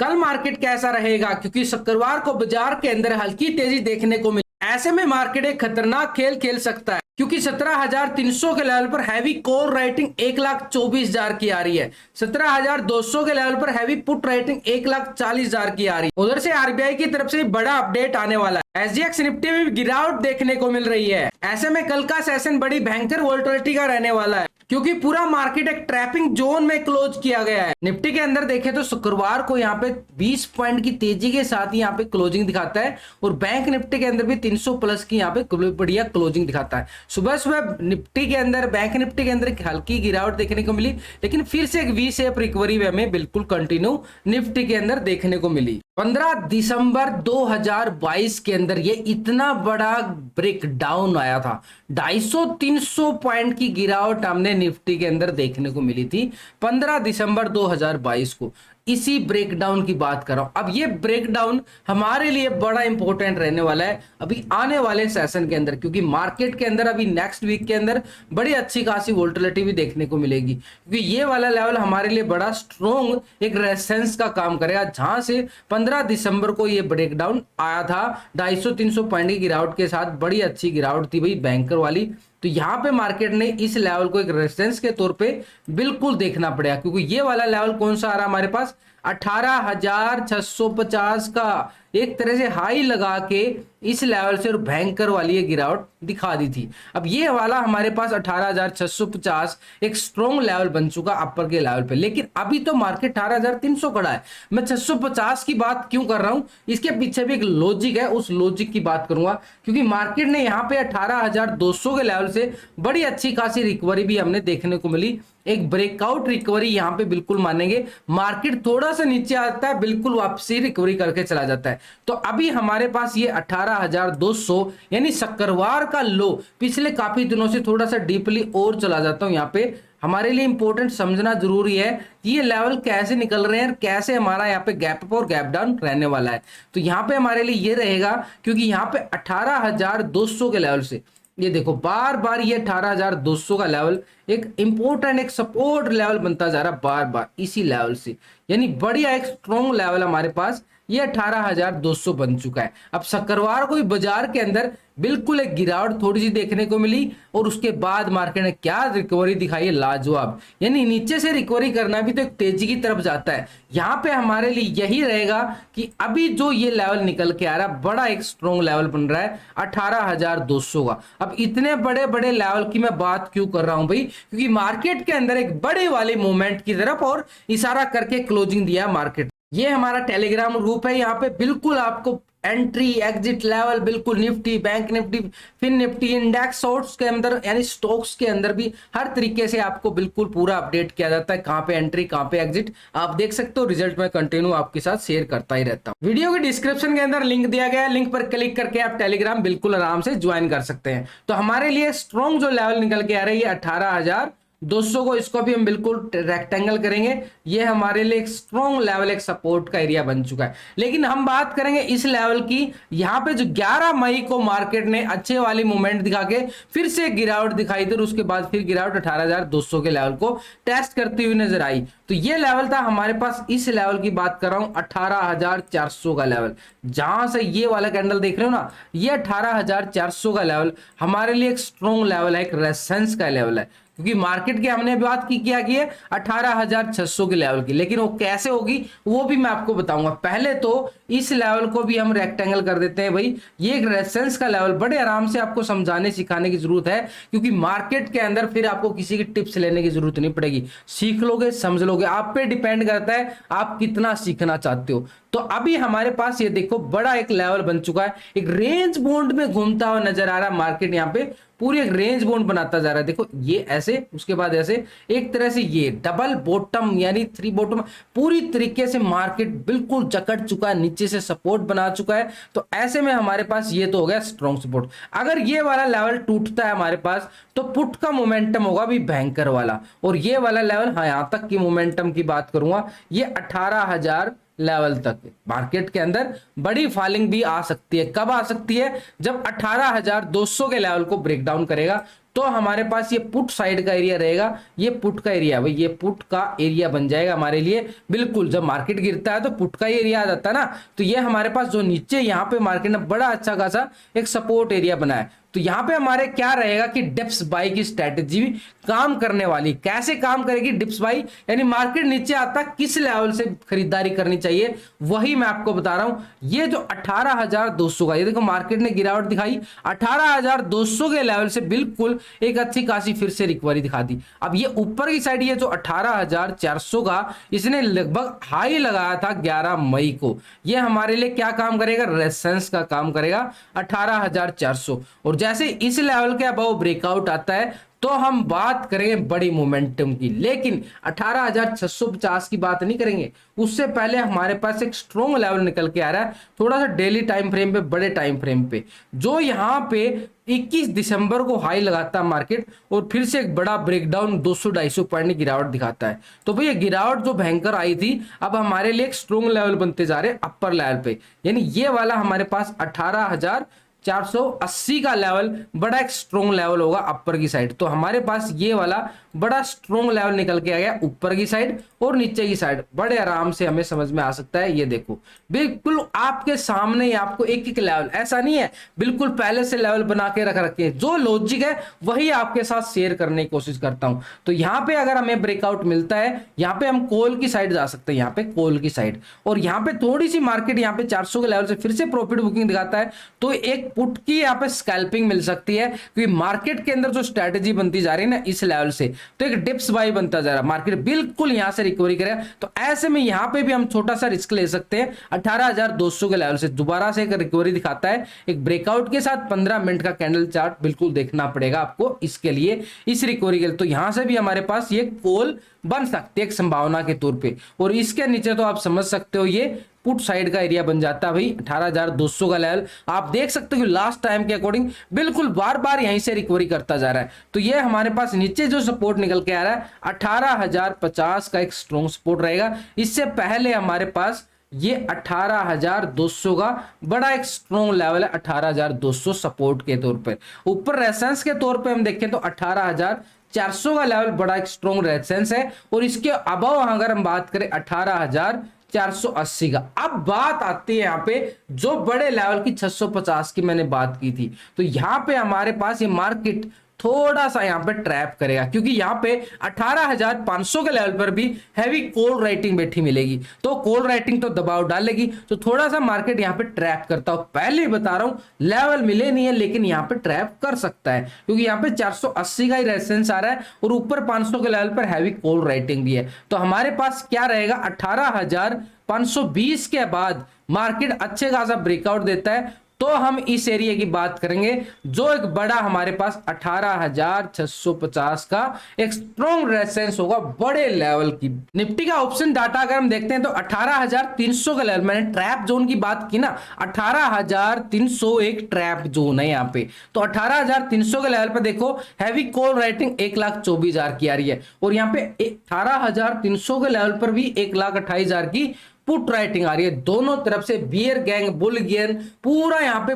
कल मार्केट कैसा रहेगा, क्योंकि शुक्रवार को बाजार के अंदर हल्की तेजी देखने को मिली। ऐसे में मार्केट एक खतरनाक खेल खेल सकता है, क्योंकि 17,300 के लेवल पर हैवी कॉल राइटिंग 1,24,000 की आ रही है। 17,200 के लेवल पर हैवी पुट राइटिंग 1,40,000 की आ रही है। उधर से आरबीआई की तरफ से बड़ा अपडेट आने वाला है। एसजीएक्स निफ्टी में भी गिरावट देखने को मिल रही है। ऐसे में कल का सेशन बड़ी भयंकर वोलेटिलिटी का रहने वाला है, क्योंकि पूरा मार्केट एक ट्रैपिंग जोन में क्लोज किया गया है। निफ्टी के अंदर देखें तो शुक्रवार को यहाँ पे 20 पॉइंट की तेजी के साथ ही यहाँ पे क्लोजिंग दिखाता है, और बैंक निफ्टी के अंदर भी 300 प्लस की यहाँ पे बढ़िया क्लोजिंग दिखाता है। सुबह सुबह निफ्टी के अंदर, बैंक निफ्टी के अंदर एक हल्की गिरावट देखने को मिली, लेकिन फिर से एक वी शेप रिकवरी हमें बिल्कुल कंटिन्यू निफ्टी के अंदर देखने को मिली। 15 दिसंबर 2022 के अंदर ये इतना बड़ा ब्रेक डाउन आया था। 250-300 पॉइंट की गिरावट हमने निफ्टी के अंदर देखने को मिली थी 15 दिसंबर 2022 को। इसी ब्रेकडाउन की बात कर रहा हूं। अब ये ब्रेकडाउन हमारे लिए बड़ा इंपॉर्टेंट रहने वाला है अभी आने वाले सेशन के अंदर, क्योंकि मार्केट के अंदर अभी नेक्स्ट वीक के अंदर बड़ी अच्छी खासी वोलेटिलिटी भी देखने को मिलेगी, क्योंकि ये वाला लेवल हमारे लिए बड़ा स्ट्रॉन्ग एक रेजिस्टेंस का काम करेगा, जहां से 15 दिसंबर को ये ब्रेकडाउन आया था 250-300 पॉइंट की गिरावट के साथ। बड़ी अच्छी गिरावट थी भाई बैंकर वाली। तो यहां पे मार्केट ने इस लेवल को एक रेजिस्टेंस के तौर पे बिल्कुल देखना पड़ेगा, क्योंकि ये वाला लेवल कौन सा आ रहा है हमारे पास, 18,650 का एक तरह से हाई लगा के इस लेवल से भयंकर वाली ये गिरावट दिखा दी थी। अब ये वाला हमारे पास 18,650 एक स्ट्रॉन्ग लेवल बन चुका अपर के लेवल पे, लेकिन अभी तो मार्केट 18,300 खड़ा है। मैं 650 की बात क्यों कर रहा हूं, इसके पीछे भी एक लॉजिक है, उस लॉजिक की बात करूंगा, क्योंकि मार्केट ने यहाँ पे 18,200 के लेवल से बड़ी अच्छी खासी रिकवरी भी हमने देखने को मिली। एक ब्रेकआउट रिकवरी यहां पे बिल्कुल मानेंगे। मार्केट थोड़ा सा नीचे आता है, बिल्कुल वापसी रिकवरी करके चला जाता है। तो अभी हमारे पास ये 18,200 यानी शुक्रवार का लो पिछले काफी दिनों से थोड़ा सा डीपली और चला जाता हूं। यहाँ पे हमारे लिए इंपॉर्टेंट समझना जरूरी है कि ये लेवल कैसे निकल रहे हैं, कैसे हमारा यहाँ पे गैप अप और गैप डाउन रहने वाला है। तो यहाँ पे हमारे लिए ये रहेगा, क्योंकि यहाँ पे 18,200 के लेवल से ये देखो बार बार ये 18,200 का लेवल एक इंपॉर्टेंट एक सपोर्ट लेवल बनता जा रहा है बार बार इसी लेवल से, यानी बढ़िया एक स्ट्रॉन्ग लेवल हमारे पास ये 18,200 बन चुका है। अब शुक्रवार को भी बाजार के अंदर बिल्कुल एक गिरावट थोड़ी सी देखने को मिली, और उसके बाद मार्केट ने क्या रिकवरी दिखाई है लाजवाब, यानी नीचे से रिकवरी करना भी तो एक तेजी की तरफ जाता है। यहां पे हमारे लिए यही रहेगा कि अभी जो ये लेवल निकल के आ रहा है बड़ा एक स्ट्रॉन्ग लेवल बन रहा है 18,200 का। अब इतने बड़े बड़े लेवल की मैं बात क्यों कर रहा हूं भाई, क्योंकि मार्केट के अंदर एक बड़े वाले मूवमेंट की तरफ और इशारा करके क्लोजिंग दिया मार्केट। ये हमारा टेलीग्राम ग्रुप है, यहाँ पे बिल्कुल आपको एंट्री एग्जिट लेवल बिल्कुल Nifty, bank Nifty, Fin Nifty, index shorts के अंदर यानी स्टॉक्स के अंदर भी हर तरीके से आपको बिल्कुल पूरा अपडेट किया जाता है, कहां पे एंट्री कहां पे एग्जिट आप देख सकते हो। रिजल्ट में कंटिन्यू आपके साथ शेयर करता ही रहता हूं। वीडियो के डिस्क्रिप्शन के अंदर लिंक दिया गया है, लिंक पर क्लिक करके आप टेलीग्राम बिल्कुल आराम से ज्वाइन कर सकते हैं। तो हमारे लिए स्ट्रॉन्ग जो लेवल निकल के आ रही है 18,200 को, इसको भी हम बिल्कुल रेक्टेंगल करेंगे। ये हमारे लिए एक स्ट्रॉन्ग लेवल एक सपोर्ट का एरिया बन चुका है। लेकिन हम बात करेंगे इस लेवल की, यहाँ पे जो 11 मई को मार्केट ने अच्छे वाली मूवमेंट दिखा के फिर से गिरावट दिखाई थी, उसके बाद फिर गिरावट 18,200 के लेवल को टेस्ट करती हुई नजर आई। तो ये लेवल था हमारे पास, इस लेवल की बात कर रहा हूं 18,400 का लेवल, जहां से ये वाला कैंडल देख रहे हो ना, ये 18,400 का लेवल हमारे लिए एक स्ट्रॉन्ग लेवल है, एक रेजिस्टेंस का लेवल है, क्योंकि मार्केट की हमने बात की क्या की है 18,600 के लेवल की, लेकिन वो कैसे होगी वो भी मैं आपको बताऊंगा। पहले तो इस लेवल को भी हम रेक्टेंगल कर देते हैं भाई, ये एक रेजिस्टेंस का लेवल बड़े आराम से आपको समझाने सिखाने की जरूरत है, क्योंकि मार्केट के अंदर फिर आपको किसी की टिप्स लेने की जरूरत नहीं पड़ेगी, सीख लोगे समझ लोगे, आप पे डिपेंड करता है आप कितना सीखना चाहते हो। तो अभी हमारे पास ये देखो बड़ा एक लेवल बन चुका है, एक रेंज बॉन्ड में घूमता हुआ नजर आ रहा है मार्केट, यहाँ पे पूरी एक रेंज बॉन्ड बनाता जा रहा है। देखो ये ऐसे, उसके बाद ऐसे, एक तरह से ये डबल बॉटम यानी 3 बॉटम, पूरी तरीके से मार्केट बिल्कुल जकड़ चुका है, नीचे से सपोर्ट बना चुका है। तो ऐसे में हमारे पास ये तो हो गया स्ट्रॉन्ग सपोर्ट। अगर ये वाला लेवल टूटता है हमारे पास तो पुट का मोमेंटम होगा भी भयंकर वाला, और ये वाला लेवल हाँ यहां तक की मोमेंटम की बात करूंगा ये 18,000 लेवल तक मार्केट के अंदर बड़ी फॉलिंग भी आ सकती है। कब आ सकती है? जब 18,200 के लेवल को ब्रेक डाउन करेगा तो हमारे पास ये पुट साइड का एरिया रहेगा। ये पुट का एरिया भाई, ये पुट का एरिया बन जाएगा हमारे लिए। बिल्कुल जब मार्केट गिरता है तो पुट का एरिया आ जाता है ना, तो ये हमारे पास जो नीचे यहाँ पे मार्केट ने बड़ा अच्छा खासा एक सपोर्ट एरिया बनाया, तो यहाँ पे हमारे क्या रहेगा कि डिप्स बाई की स्ट्रेटेजी काम करने वाली। कैसे काम करेगी डिप्स बाई? यानी मार्केट नीचे आता किस लेवल से खरीदारी करनी चाहिए वही मैं आपको बता रहा हूं। ये जो 18,200 का, ये देखो मार्केट ने गिरावट दिखाई 18,200 के लेवल से बिल्कुल एक अच्छी खासी फिर से रिकवरी दिखा दी। अब ये ऊपर की साइड, ये जो 18,400 का इसने लगभग हाई लगाया था 11 मई को, ये हमारे लिए क्या काम करेगा? रेजिस्टेंस का काम करेगा 18,400। और जैसे इस लेवल के अबव ब्रेकआउट आता है तो हम बात करेंगे बड़ी मोमेंटम की, लेकिन 18,650 की बात नहीं करेंगे। उससे पहले हमारे पास एक स्ट्रॉन्ग लेवल निकल के आ रहा है थोड़ा सा डेली टाइम फ्रेम पे, बड़े टाइम फ्रेम पे, जो यहाँ पे 21 दिसंबर को हाई लगाता है मार्केट और फिर से एक बड़ा ब्रेकडाउन 200-250 पॉइंट की गिरावट दिखाता है। तो भैया गिरावट जो भयंकर आई थी अब हमारे लिए एक स्ट्रॉन्ग लेवल बनते जा रहे हैं अपर लेवल पे, यानी ये वाला हमारे पास 18,480 का लेवल बड़ा एक स्ट्रॉन्ग लेवल होगा अपर की साइड। तो हमारे पास ये वाला बड़ा स्ट्रॉन्ग लेवल निकल के आ गया ऊपर की साइड, और नीचे की साइड बड़े आराम से हमें समझ में आ सकता है। ये देखो बिल्कुल आपके सामने ही आपको एक एक लेवल, ऐसा नहीं है बिल्कुल पहले से लेवल बना के रख रखे, जो लॉजिक है वही आपके साथ शेयर करने की कोशिश करता हूं। तो यहाँ पे अगर हमें ब्रेकआउट मिलता है, यहाँ पे हम कॉल की साइड जा सकते हैं, यहाँ पे कॉल की साइड, और यहाँ पे थोड़ी सी मार्केट यहाँ पे 400 के लेवल से फिर से प्रॉफिट बुकिंग दिखाता है तो एक पुट की यहाँ पे स्कैल्पिंग मिल सकती है, क्योंकि मार्केट के अंदर जो स्ट्रेटेजी बनती जा रही है ना इस लेवल से, तो एक डिप्स बाई बनता जा रहा है, मार्केट बिल्कुल यहां से रिकवरी करेगा। तो ऐसे में यहां पे भी हम छोटा सा रिस्क ले सकते हैं। 18,200 के लेवल से दोबारा से एक रिकवरी दिखाता है एक ब्रेकआउट के साथ 15 मिनट का कैंडल चार्ट बिल्कुल देखना पड़ेगा आपको इसके लिए, इस रिकवरी के लिए। तो यहां से भी हमारे पास ये कॉल बन सकती है एक संभावना के तौर पे, और इसके नीचे तो आप समझ सकते हो ये पुट साइड का एरिया बन जाता है भाई 18,200 का लेवल। आप देख सकते हो कि लास्ट टाइम के अकॉर्डिंग बिल्कुल बार बार यहीं से रिकवरी करता जा रहा है। तो ये हमारे पास नीचे जो सपोर्ट निकल के आ रहा है 18,050 का एक स्ट्रॉन्ग सपोर्ट रहेगा। इससे पहले हमारे पास ये 18,200 का बड़ा एक स्ट्रॉन्ग लेवल है 18,200 सपोर्ट के तौर पर। ऊपर रेजिस्टेंस के तौर पे हम देखें तो 18,400 का लेवल बड़ा एक स्ट्रॉन्ग रेजिस्टेंस है, और इसके अबव अगर हम बात करें 18,480 का। अब बात आती है यहाँ पे जो बड़े लेवल की 650 की मैंने बात की थी, तो यहाँ पे हमारे पास ये मार्केट थोड़ा सा यहाँ पे ट्रैप करेगा, क्योंकि यहाँ पे 18,500 के लेवल पर भी हैवी कॉल राइटिंग बैठी मिलेगी, तो कॉल राइटिंग तो दबाव डालेगी, तो थोड़ा सा मार्केट यहाँ पे ट्रैप करता हूं। पहले ही बता रहा हूं लेवल मिले नहीं है, लेकिन यहाँ पे ट्रैप कर सकता है, क्योंकि यहाँ पे 480 का ही रेजिस्टेंस आ रहा है और ऊपर 500 के लेवल पर हैवी कॉल राइटिंग भी है। तो हमारे पास क्या रहेगा 18,520 के बाद मार्केट अच्छे खासा ब्रेकआउट देता है तो हम इस एरिया की बात करेंगे, जो एक बड़ा हमारे पास 18,650 का एक स्ट्रॉन्ग रेजिस्टेंस होगा बड़े लेवल की। निफ्टी का ऑप्शन डाटा अगर हम देखते हैं तो 18,300 का लेवल, मैंने ट्रैप जोन की बात की ना, 18,300 एक ट्रैप जोन है यहाँ पे। तो 18,300 के लेवल पे देखो हैवी कॉल राइटिंग 1,24,000 की आ रही है, और यहाँ पे 18,300 के लेवल पर भी 1,28,000 की पुट राइटिंग आ रही है। दोनों तरफ से बियर गैंग बुल गैंग पूरा यहाँ पे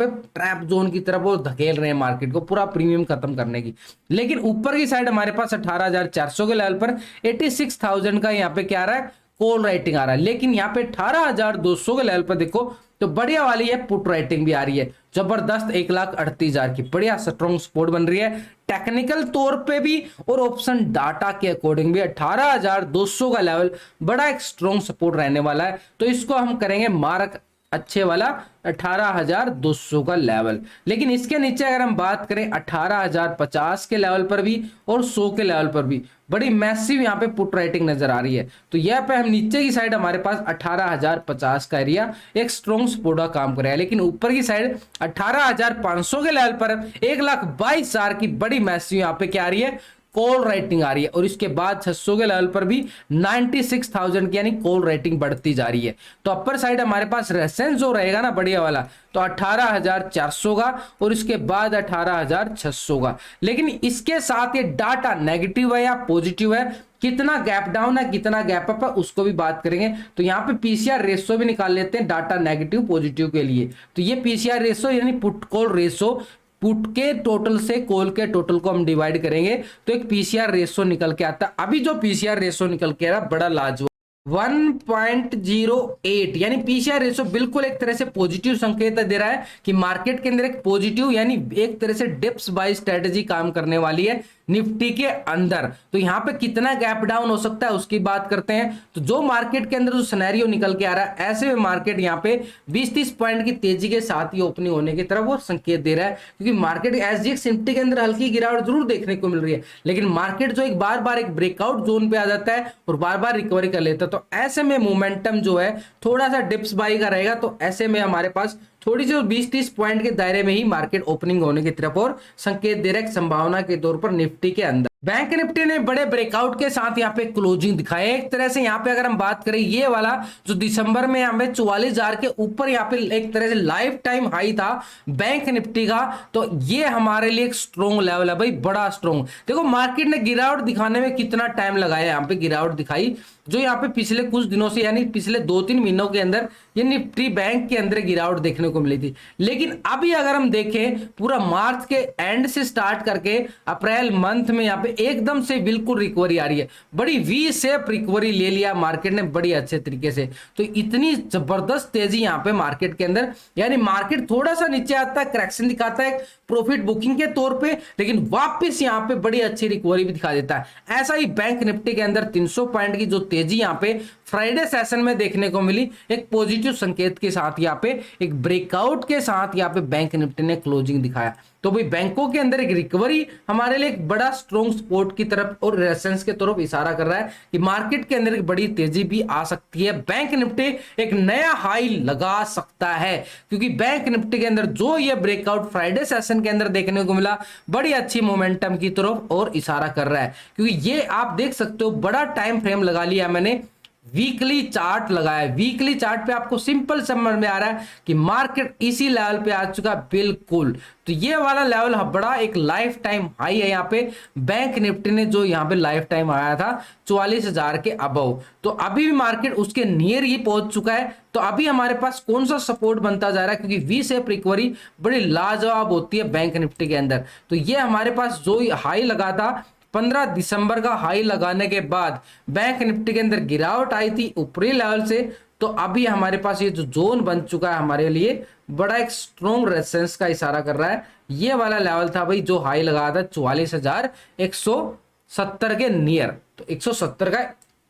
ट्रैप जोन की तरफ वो धकेल रहे हैं मार्केट को पूरा प्रीमियम खत्म करने की। लेकिन ऊपर की साइड हमारे पास 18,400 के लेवल पर 86,000 का यहाँ पे क्या आ रहा है कॉल राइटिंग आ रहा है। लेकिन यहाँ पे 18,200 के लेवल पर देखो तो बढ़िया वाली है पुट राइटिंग भी आ रही है जबरदस्त 1,38,000 की, बढ़िया स्ट्रॉन्ग सपोर्ट बन रही है टेक्निकल तौर पे भी और ऑप्शन डाटा के अकॉर्डिंग भी। 18,200 का लेवल बड़ा एक स्ट्रॉन्ग सपोर्ट रहने वाला है, तो इसको हम करेंगे मार्क अच्छे वाला 18,200 का लेवल। लेकिन इसके नीचे अगर हम बात करें 18,050 के लेवल पर भी और 100 के लेवल पर भी बड़ी मैसिव यहाँ पे पुट राइटिंग नजर आ रही है। तो यहाँ पे हम नीचे की साइड हमारे पास 18,050 का एरिया एक स्ट्रॉन्ग सपोर्ट का काम कर रहा है, लेकिन ऊपर की साइड 18,500 के लेवल पर 1,22,000 की बड़ी मैसिव यहाँ पे क्या आ रही है कॉल राइटिंग आ रही है। और इसके बाद 600 के लेवल पर भी 96,000 की यानी कॉल राइटिंग बढ़ती जा रही है। तो अपर साइड हमारे पास रेजिस्टेंस जो रहेगा ना बढ़िया वाला तो 18,400 का और इसके बाद 18,600 का। लेकिन इसके साथ ये डाटा नेगेटिव है या पॉजिटिव है कितना गैप डाउन है कितना गैप अप है उसको भी बात करेंगे। तो यहाँ पे पीसीआर रेशो भी निकाल लेते हैं डाटा नेगेटिव पॉजिटिव के लिए। तो ये पीसीआर रेशो यानी पुट कॉल रेशो, पुट के टोटल से कॉल के टोटल को हम डिवाइड करेंगे तो एक पीसीआर रेशो निकल के आता है। अभी जो पीसीआर रेशो निकल के आ रहा बड़ा लाजवाब 1.08 यानी पीसीआर रेशो बिल्कुल एक तरह से पॉजिटिव संकेत दे रहा है कि मार्केट के अंदर एक पॉजिटिव यानी एक तरह से डिप्स बाय स्ट्रेटजी काम करने वाली है निफ्टी के अंदर। तो यहां पे कितना गैप डाउन हो सकता है उसकी बात करते हैं। तो जो मार्केट के अंदर जो सिनेरियो निकल के आ रहा है ऐसे में मार्केट यहां पे 20-30 पॉइंट की तेजी के साथ ही ओपनिंग होने की तरफ वो संकेत दे रहा है, क्योंकि मार्केट एसजीएक्स निफ्टी के अंदर हल्की गिरावट जरूर देखने को मिल रही है, लेकिन मार्केट जो एक बार बार एक ब्रेकआउट जोन पे आ जाता है और बार बार रिकवरी कर लेता है। तो ऐसे में मोमेंटम जो है थोड़ा सा डिप्स बाई का रहेगा। तो ऐसे में हमारे पास थोड़ी सी 20-30 पॉइंट के दायरे में ही मार्केट ओपनिंग होने की तरफ और संकेत दे रहा है संभावना के तौर पर निफ्टी के अंदर। बैंक निफ्टी ने बड़े ब्रेकआउट के साथ यहाँ पे क्लोजिंग दिखाई है। एक तरह से यहाँ पे अगर हम बात करें ये वाला जो दिसंबर में यहाँ पे 44,000 के ऊपर यहाँ पे एक तरह से लाइफ टाइम हाई था बैंक निफ्टी का, तो ये हमारे लिए एक स्ट्रॉन्ग लेवल है भाई, बड़ा स्ट्रॉन्ग। देखो मार्केट ने गिरावट दिखाने में कितना टाइम लगाया, यहाँ पे गिरावट दिखाई जो यहाँ पे पिछले कुछ दिनों से यानी पिछले 2-3 महीनों के अंदर ये निफ्टी बैंक के अंदर गिरावट देखने को मिली थी। लेकिन अभी अगर हम देखें पूरा मार्च के एंड से स्टार्ट करके अप्रैल मंथ में यहाँ पे एकदम से बिल्कुल रिकवरी आ रही है, बड़ी वी शेप रिकवरी ले लिया मार्केट ने बड़ी अच्छे तरीके से। तो इतनी जबरदस्त तेजी यहाँ पे मार्केट के अंदर, यानी मार्केट थोड़ा सा नीचे आता है, करेक्शन दिखाता है प्रॉफिट बुकिंग के तौर पे, लेकिन वापस यहाँ पे बड़ी अच्छी रिकवरी भी दिखा देता है। ऐसा ही बैंक निफ्टी के अंदर 300 पॉइंट की जो तेजी यहाँ पे फ्राइडे सेशन में देखने को मिली, एक पॉजिटिव संकेत के साथ यहाँ पे एक ब्रेकआउट के साथ यहाँ पे बैंक निफ्टी ने क्लोजिंग दिखाया। तो भाई बैंकों के अंदर एक रिकवरी हमारे लिए एक बड़ा स्ट्रॉन्ग सपोर्ट की तरफ और रेजिस्टेंस के तरफ इशारा कर रहा है कि मार्केट के अंदर एक बड़ी तेजी भी आ सकती है। बैंक निफ्टी एक नया हाई लगा सकता है, क्योंकि बैंक निफ्टी के अंदर जो ये ब्रेकआउट फ्राइडे सेशन के अंदर देखने को मिला बड़ी अच्छी मोमेंटम की तरफ और इशारा कर रहा है। क्योंकि ये आप देख सकते हो बड़ा टाइम फ्रेम लगा लिया मैंने, वीकली चार्ट लगाया, वीकली चार्ट पे आपको सिंपल समझ में आ रहा है कि मार्केट इसी लेवल पे आ चुका बिल्कुल। तो ये वाला लेवल बड़ा एक लाइफ टाइम हाई है यहाँ पे बैंक निफ्टी ने जो यहाँ पे लाइफ टाइम आया था 44,000 के अबव। तो अभी भी मार्केट उसके नियर ही पहुंच चुका है। तो अभी हमारे पास कौन सा सपोर्ट बनता जा रहा है, क्योंकि वी शेप रिकवरी बड़ी लाजवाब होती है बैंक निफ्टी के अंदर। तो ये हमारे पास जो हाई लगा था 15 दिसंबर का हाई लगाने के बाद बैंक निफ्टी के अंदर गिरावट आई थी ऊपरी लेवल से। तो अभी हमारे पास ये जो जोन बन चुका है हमारे लिए बड़ा एक स्ट्रॉन्ग रेजिस्टेंस का इशारा कर रहा है। ये वाला लेवल था भाई जो हाई लगाया था 44,170 के नियर, तो 170 का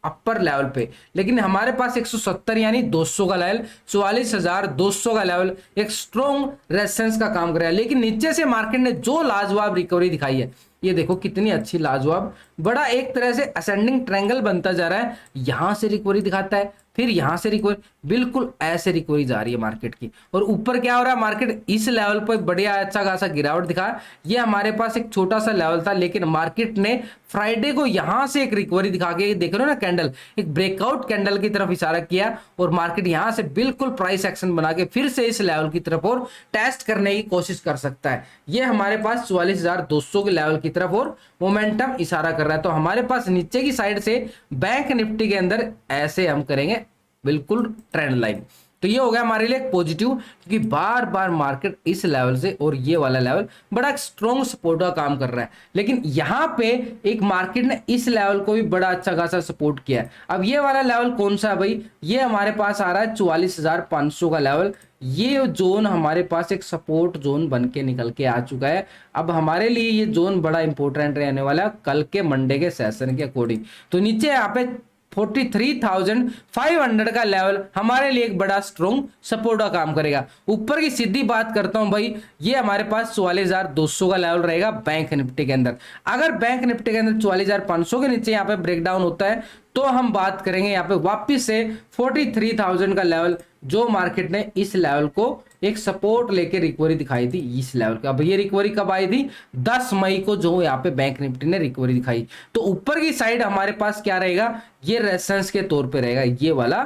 अपर लेवल पे, लेकिन हमारे पास 170 यानी 200 का लेवल, 44,200 का लेवल एक स्ट्रॉन्ग रेजिस्टेंस का काम कर रहा है। लेकिन नीचे से मार्केट ने जो लाजवाब रिकवरी दिखाई है, ये देखो कितनी अच्छी लाजवाब, बड़ा एक तरह से असेंडिंग ट्रायंगल बनता जा रहा है। यहां से रिकवरी दिखाता है, फिर यहां से रिकवरी, बिल्कुल ऐसे रिकवरी जा रही है मार्केट की। और ऊपर क्या हो रहा है, मार्केट इस लेवल पर बढ़िया अच्छा खासा गिरावट दिखा। ये हमारे पास एक छोटा सा लेवल था, लेकिन मार्केट ने फ्राइडे को यहां से एक रिकवरी दिखा के, देख रहे हो ना कैंडल, एक ब्रेकआउट कैंडल की तरफ इशारा किया और मार्केट यहां से बिल्कुल प्राइस एक्शन बना के फिर से इस लेवल की तरफ और टेस्ट करने की कोशिश कर सकता है। ये हमारे पास 44,200 के लेवल की तरफ और मोमेंटम इशारा कर रहा है। तो हमारे पास नीचे की साइड से बैंक निफ्टी के अंदर ऐसे हम करेंगे बिल्कुल ट्रेंड लाइन। तो ये हो गया हमारे लिए पॉजिटिव, क्योंकि बार बार मार्केट इस लेवल से और ये वाला लेवल बड़ा स्ट्रॉन्ग सपोर्ट का काम कर रहा है। लेकिन यहाँ पे एक मार्केट ने इस लेवल को भी बड़ा अच्छा खासा सपोर्ट किया है। अब ये वाला लेवल कौन सा है भाई, ये हमारे पास आ रहा है 44,500 का लेवल। ये जोन हमारे पास एक सपोर्ट जोन बन के निकल के आ चुका है। अब हमारे लिए ये जोन बड़ा इंपॉर्टेंट रहने वाला है कल के मंडे के सेशन के अकॉर्डिंग। तो नीचे यहाँ पे 43,500 का लेवल हमारे लिए एक बड़ा स्ट्रॉन्ग सपोर्ट का काम करेगा। ऊपर की सीधी बात करता हूं भाई, ये हमारे पास 44,200 का लेवल रहेगा बैंक निफ्टी के अंदर। अगर बैंक निफ्टी के अंदर 44,500 के नीचे यहाँ पे ब्रेकडाउन होता है तो हम बात करेंगे यहाँ पे वापस से 43,000 का लेवल, जो मार्केट ने इस लेवल को एक सपोर्ट लेके रिकवरी दिखाई थी इस लेवल का। अब ये रिकवरी कब आई थी, 10 मई को जो यहाँ पे बैंक निफ्टी ने रिकवरी दिखाई। तो ऊपर की साइड हमारे पास क्या रहेगा, ये रेजिस्टेंस के तौर पे रहेगा ये वाला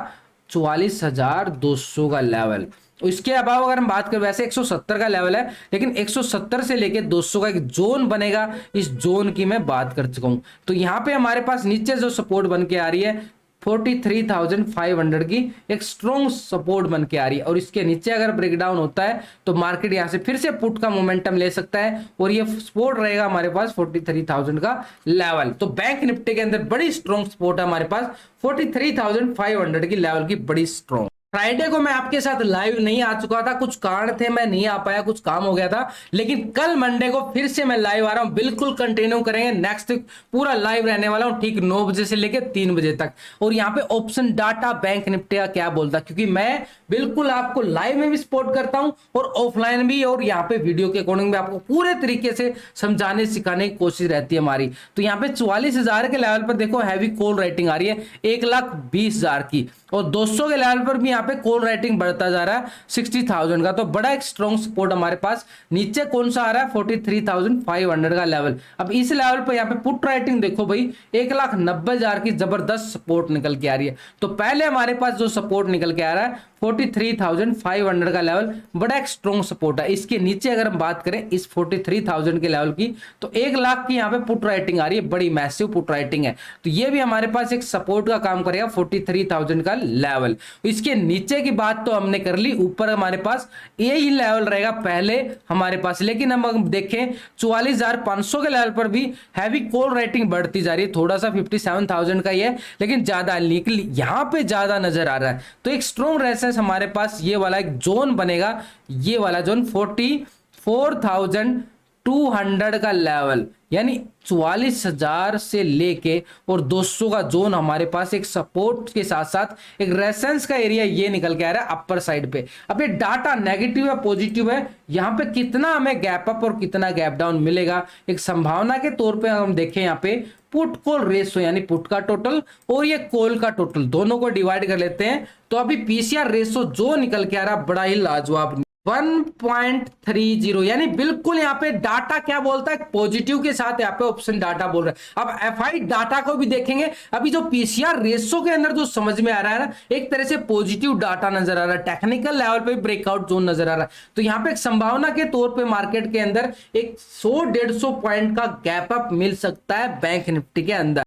44,200 का लेवल। इसके अलावा अगर हम बात करें, वैसे 170 का लेवल है, लेकिन 170 से लेके 200 का एक जोन बनेगा, इस जोन की मैं बात कर चुका हूं। तो यहां पे हमारे पास नीचे जो सपोर्ट बन के आ रही है 43,500 की एक स्ट्रॉन्ग सपोर्ट बन के आ रही है, और इसके नीचे अगर ब्रेकडाउन होता है तो मार्केट यहां से फिर से पुट का मोमेंटम ले सकता है, और ये सपोर्ट रहेगा हमारे पास 43,000 का लेवल। तो बैंक निफ्टी के अंदर बड़ी स्ट्रॉन्ग सपोर्ट है हमारे पास 43,500 की लेवल की, बड़ी स्ट्रॉन्ग। फ्राइडे को मैं आपके साथ लाइव नहीं आ चुका था, कुछ कारण थे, मैं नहीं आ पाया, कुछ काम हो गया था, लेकिन कल मंडे को फिर से मैं लाइव आ रहा हूं, बिल्कुल कंटिन्यू करेंगे। नेक्स्ट पूरा लाइव रहने वाला हूं ठीक 9 बजे से लेकर 3 बजे तक। और यहां पे ऑप्शन डाटा बैंक निफ्टी का क्या बोलता, क्योंकि मैं बिल्कुल आपको लाइव में भी सपोर्ट करता हूं और ऑफलाइन भी, और यहाँ पे वीडियो के अकॉर्डिंग भी आपको पूरे तरीके से समझाने सिखाने की कोशिश रहती है हमारी। तो यहाँ पे 44,000 के लेवल पर देखो हैवी कॉल राइटिंग आ रही है 1,20,000 की, और 200 के लेवल पर भी यहाँ पे कॉल राइटिंग बढ़ता जा रहा है 60,000 का। तो बड़ा एक स्ट्रॉन्ग सपोर्ट हमारे पास नीचे कौन सा आ रहा है 43,500 का लेवल। अब इस लेवल पर यहाँ पे पुट राइटिंग देखो भाई 1,90,000 की जबरदस्त सपोर्ट निकल के आ रही है। तो पहले हमारे पास जो सपोर्ट निकल के आ रहा है 43,500 का लेवल, बड़ा एक स्ट्रॉन्ग सपोर्ट है। इसके नीचे अगर हम बात करें इस 43,000 के लेवल की, तो 1 लाख की यहाँ पे पुट राइटिंग आ रही है, बड़ी मैसिव पुट राइटिंग है। तो ये भी हमारे पास एक सपोर्ट का काम करेगा 43,000 का लेवल। इसके नीचे की बात तो हमने कर ली, ऊपर हमारे पास यही लेवल रहेगा पहले हमारे पास। लेकिन हम देखें 44,500 के लेवल पर भी हैवी कॉल राइटिंग बढ़ती जा रही है, थोड़ा सा 57,000 का ही है, लेकिन ज्यादा यहां पे ज्यादा नजर आ रहा है। तो एक स्ट्रॉन्ग रेजिस्टेंस हमारे पास ये वाला एक जोन बनेगा, ये वाला जोन 44,200 का लेवल, यानी 44,000 से लेके और 200 का जोन हमारे पास एक सपोर्ट के साथ साथ एक रेजिस्टेंस का एरिया ये निकल के आ रहा है अपर साइड पे। अब ये डाटा नेगेटिव है पॉजिटिव है, यहां पे कितना हमें गैप अप और कितना गैप डाउन मिलेगा, एक संभावना के तौर पे हम देखें यहाँ पे पुट कॉल रेशो, यानी पुट का टोटल और ये कॉल का टोटल दोनों को डिवाइड कर लेते हैं, तो अभी पीसीआर रेशो जो निकल के आ रहा बड़ा ही लाजवाब 1.30, यानी बिल्कुल यहाँ पे डाटा क्या बोलता है पॉजिटिव के साथ, यहाँ पे ऑप्शन डाटा बोल रहा है। अब एफआई डाटा को भी देखेंगे, अभी जो पीसीआर रेशो के अंदर जो समझ में आ रहा है ना, एक तरह से पॉजिटिव डाटा नजर आ रहा है, टेक्निकल लेवल पे ब्रेकआउट जोन नजर आ रहा है। तो यहाँ पे एक संभावना के तौर पे मार्केट के अंदर एक 100-150 पॉइंट का गैप अप मिल सकता है बैंक निफ्टी के अंदर।